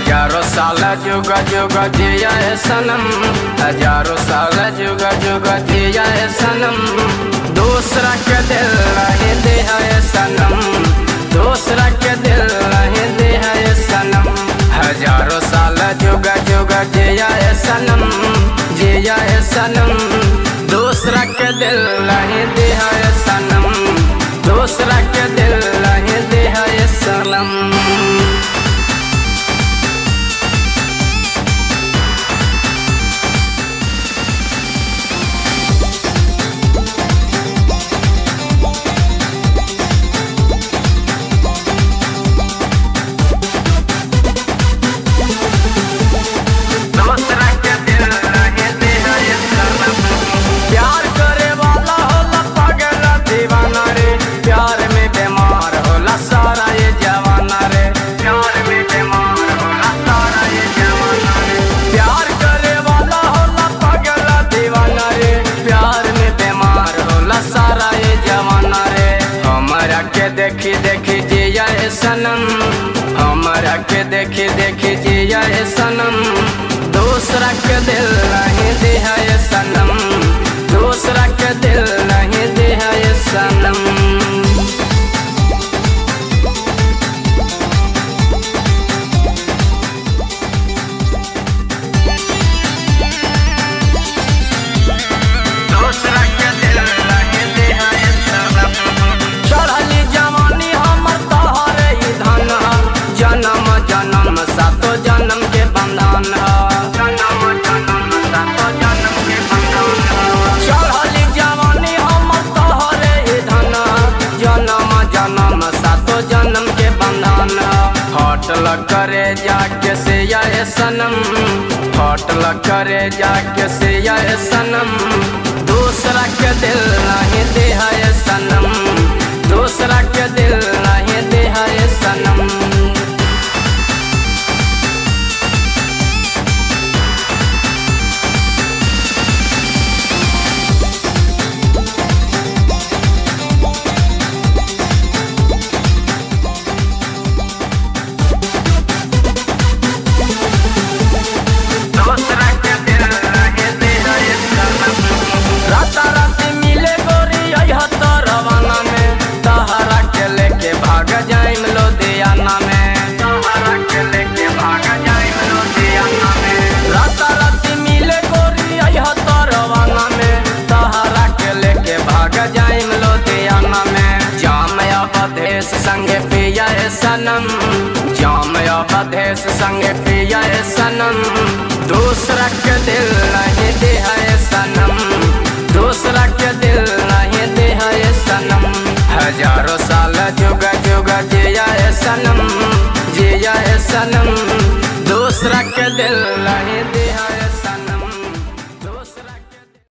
हजारों साल जुग जुग जिया है सनम, हजारों साल जुग जुग जिया है सनम। दूसरा के दिल नहीं दे है सनम, दूसरा के दिल नहीं दे है सनम। हजारों साल जुग जुग जिया है सनम, जिया है सनम। दूसरा के दिल नहीं दे है सनम, दूसरा के दिल नहीं दे है सनम। देखी देखी जिया है सनम, हमारा के देखी देखी जिया है सनम। दूसरा के दिल नहीं दे है सनम, दूसरा के दिल नहीं दे है सनम। होटल करे जाके से या सनम, होटल करे जाके से या सनम। दूसरा के दिल नहीं दे है सनम, दूसरा के दिल नहीं दे है सनम। संगे पिया है सनम, जामया बदेश संगे पिया है सनम। दूसरा के दिल नहीं दे है सनम, दूसरा के दिल नहीं दे है सनम। हजारों साल जुग जुग जिया है सनम,